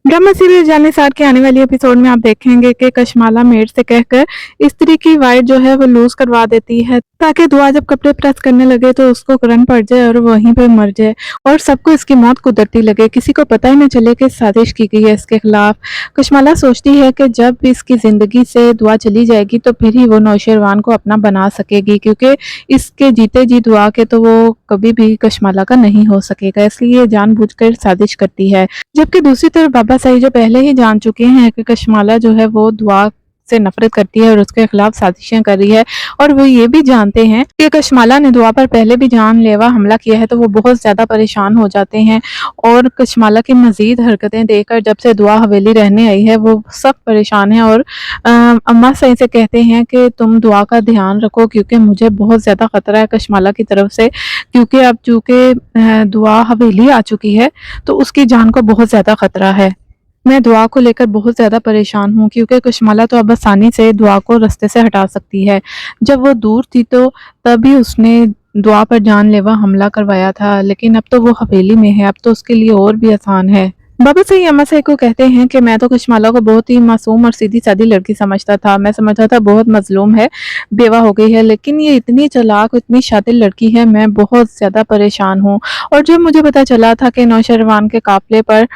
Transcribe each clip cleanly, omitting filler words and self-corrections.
Drama serial जानेसार के आने वाली एपिसोड में आप देखेंगे कि कशमाला मेड से कहकर स्त्री की वाइट जो है वो लूज करवा देती है ताकि दुआ जब कपड़े प्रेस करने लगे तो उसको करंट पड़ जाए और वहीं पे मर जाए और सबको इसकी मौत कुदरती लगे, किसी को पता ही न चले कि साजिश की गई है इसके खिलाफ। कशमाला सोचती है कि जब भी इसकी जिंदगी से दुआ चली जाएगी तो फिर ही वो नौशेरवान को अपना बना सकेगी, क्योंकि इसके जीते जी दुआ के तो वो कभी भी कशमाला का नहीं हो सकेगा, इसलिए ये जानबूझकर साजिश करती है। जबकि दूसरी तरफ बाबा साई जो पहले ही जान चुके हैं कि कशमाला जो है वो दुआ से नफरत करती है और उसके खिलाफ साजिशें कर रही है, और वो ये भी जानते हैं कि कशमाला ने दुआ पर पहले भी जानलेवा हमला किया है, तो वो बहुत ज़्यादा परेशान हो जाते हैं। और कशमाला की मज़ीद हरकतें देखकर जब से दुआ हवेली रहने आई है वो सब परेशान हैं और अम्मा साई से कहते हैं कि तुम दुआ का ध्यान रखो, क्योंकि मुझे बहुत ज़्यादा ख़तरा है कशमाला की तरफ से, क्योंकि अब चूँकि दुआ हवेली आ चुकी है तो उसकी जान को बहुत ज़्यादा ख़तरा है। मैं दुआ को लेकर बहुत ज़्यादा परेशान हूँ, क्योंकि कशमाला तो अब आसानी से दुआ को रास्ते से हटा सकती है। जब वो दूर थी तो तभी उसने दुआ पर जानलेवा हमला करवाया था, लेकिन अब तो वो हवेली में है, अब तो उसके लिए और भी आसान है। बाबा सही अम्मा सही को कहते हैं कि मैं तो कशमाला को बहुत ही मासूम और सीधी सादी लड़की समझता था, मैं समझता था बहुत मजलूम है, बेवा हो गई है, लेकिन ये इतनी चालाक इतनी शातिर लड़की है, मैं बहुत ज़्यादा परेशान हूँ। और जब मुझे पता चला था कि नौशरवान के काफिले पर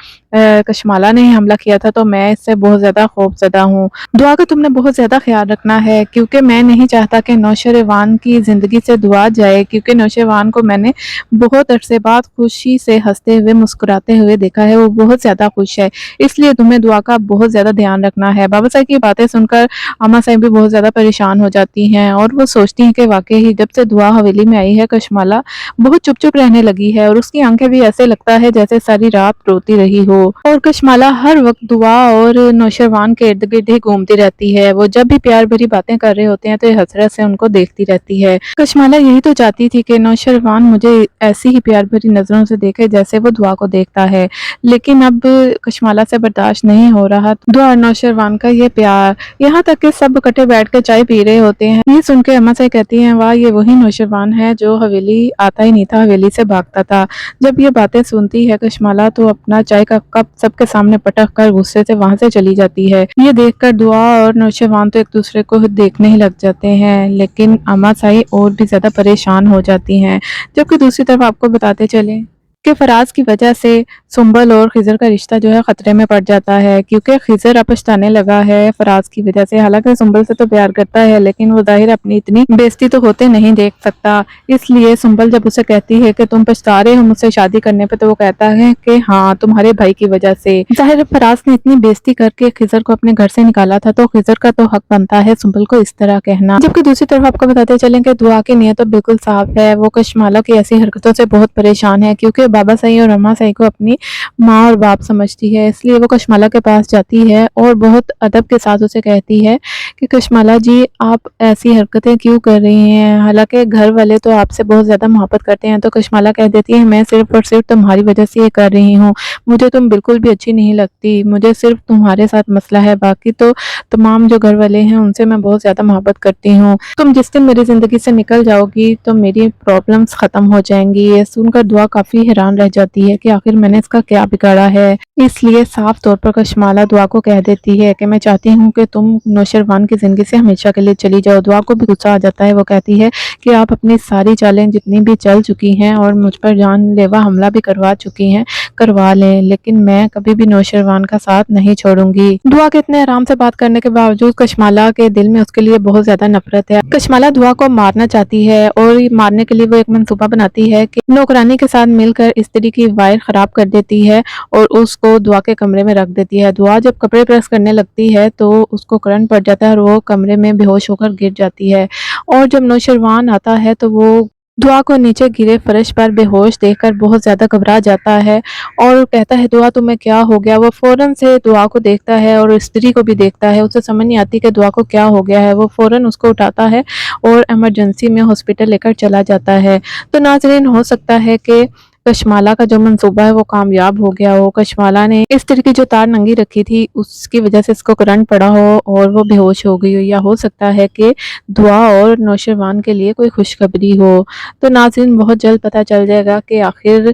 कशमाला ने हमला किया था तो मैं इससे बहुत ज़्यादा खौफजदा हूँ। दुआ का तुमने बहुत ज़्यादा ख्याल रखना है, क्योंकि मैं नहीं चाहता कि नौशरवान की ज़िंदगी से दुआ जाए, क्योंकि नौशरवान को मैंने बहुत अरसे बाद खुशी से हंसते हुए मुस्कुराते हुए देखा है, वो बहुत ज़्यादा खुश है, इसलिए तुम्हें दुआ का बहुत ज़्यादा ध्यान रखना है। बाबा साहब की बातें सुनकर अम्मा साहब भी बहुत ज़्यादा परेशान हो जाती हैं और वो सोचती हैं कि वाकई ही जब से दुआ हवेली में आई है कशमाला बहुत चुप चुप रहने लगी है और उसकी आंखें भी ऐसे लगता है जैसे सारी रात रोती रही हो। और कशमाला हर वक्त दुआ और नौशरवान के इर्द गिर्द ही घूमती रहती है, वो जब भी प्यार भरी बातें कर रहे होते हैं तो ये हसरत से उनको देखती रहती है। कशमाला यही तो चाहती थी कि नौशरवान मुझे ऐसी ही प्यार भरी नजरों से देखे जैसे वो दुआ को देखता है, लेकिन अब कशमाला से बर्दाश्त नहीं हो रहा दुआ और नौशरवान का ये प्यार। यहाँ तक कि सब इकट्ठे बैठ कर चाय पी रहे होते हैं। ये सुन के अम्मा से कहती हैं, वाह ये वही नौशरवान है जो हवेली आता ही नहीं था, हवेली से भागता था। जब ये बातें सुनती है कशमाला तो अपना चाय का कप सबके सामने पटक कर गुस्से से वहां से चली जाती है। ये देखकर दुआ और नौशरवान तो एक दूसरे को देखने ही लग जाते हैं, लेकिन अम्मा साई और भी ज्यादा परेशान हो जाती हैं। जबकि दूसरी तरफ आपको बताते चले कि फराज की वजह से सुंबल और खिजर का रिश्ता जो है खतरे में पड़ जाता है, क्योंकि खिजर अब पछताने लगा है फराज की वजह से। हालांकि सुंबल से तो प्यार करता है, लेकिन वो जाहिर अपनी इतनी बेइज्जती तो होते नहीं देख सकता, इसलिए सुंबल जब उसे कहती है कि तुम पछता रहे हो मुझसे शादी करने पे, तो वो कहता है कि हाँ तुम्हारे भाई की वजह से। जाहिर फराज ने इतनी बेइज्जती करके खिजर को अपने घर से निकाला था, तो खिजर का तो हक बनता है सुंबल को इस तरह कहना। जबकि दूसरी तरफ आपको बताते चलें कि दुआ की नीयत तो बिल्कुल साफ है, वो कशमाला की ऐसी हरकतों से बहुत परेशान है, क्योंकि बाबा साई और अम्मा साई को अपनी माँ और बाप समझती है, इसलिए वो कशमाला के पास जाती है और बहुत अदब के साथ उसे कहती है कि कशमाला जी आप ऐसी हरकतें क्यों कर रही हैं, हालांकि घर वाले तो आपसे बहुत ज़्यादा मोहब्बत करते हैं। तो कशमाला कह देती है, मैं सिर्फ और सिर्फ तुम्हारी वजह से ये कर रही हूँ, मुझे तुम बिल्कुल भी अच्छी नहीं लगती, मुझे सिर्फ तुम्हारे साथ मसला है, बाकी तो तमाम जो घर वाले हैं उनसे मैं बहुत ज़्यादा मोहब्बत करती हूँ। तुम जिस दिन मेरी ज़िंदगी से निकल जाओगी तो मेरी प्रॉब्लम्स ख़त्म हो जाएंगी। ये सुनकर दुआ काफ़ी हैरान रह जाती है कि आखिर मैंने इसका क्या बिगाड़ा है, इसलिए साफ तौर पर कशमाला दुआ को कह देती है कि मैं चाहती हूँ कि तुम नौशरवान की ज़िंदगी से हमेशा के लिए चली जाओ। दुआ को भी गुस्सा आ जाता है, वो कहती है कि आप अपनी सारी चालें जितनी भी चल चुकी हैं और मुझ पर जानलेवा हमला भी करवा चुकी हैं करवा लें, लेकिन मैं कभी भी नौशरवान का साथ नहीं छोड़ूंगी। दुआ के इतने आराम से बात करने के बावजूद कशमाला के दिल में उसके लिए बहुत ज्यादा नफरत है। कशमाला दुआ को मारना चाहती है और मारने के लिए वो एक मंसूबा बनाती है कि नौकरानी के साथ मिलकर स्त्री की वायर खराब कर देती है और उसको दुआ के कमरे में रख देती है। दुआ जब कपड़े प्रेस करने लगती है तो उसको करंट पड़ जाता है और वो कमरे में बेहोश होकर गिर जाती है। और जब नौशरवान आता है तो वो दुआ को नीचे गिरे फर्श पर बेहोश देखकर बहुत ज्यादा घबरा जाता है और कहता है, दुआ तुम्हें क्या हो गया। वो फौरन से दुआ को देखता है और स्त्री को भी देखता है, उसे समझ नहीं आती कि दुआ को क्या हो गया है। वो फौरन उसको उठाता है और इमरजेंसी में हॉस्पिटल लेकर चला जाता है। तो नाज़रीन, हो सकता है कि کشمالہ کا جو منصوبہ ہے وہ کامیاب ہو گیا ہو، کشمالہ نے اس طرح کی جو تار ننگی رکھی تھی اس کی وجہ سے اس کو کرنٹ پڑا ہو اور وہ بے ہوش ہو گئی ہو، یا ہو سکتا ہے کہ دعا اور نوشروان کے لیے کوئی خوشخبری ہو۔ تو ناظرین بہت جلد پتہ چل جائے گا کہ آخر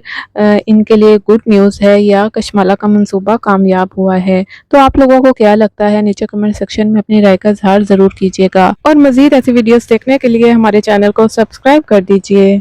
ان کے لیے گڈ نیوز ہے یا کشمالہ کا منصوبہ کامیاب ہوا ہے۔ تو آپ لوگوں کو کیا لگتا ہے؟ نیچے کمنٹ سیکشن میں اپنی رائے کا اظہار ضرور کیجیے گا، اور مزید ایسی ویڈیوز دیکھنے کے لیے ہمارے چینل کو سبسکرائب کر دیجیے۔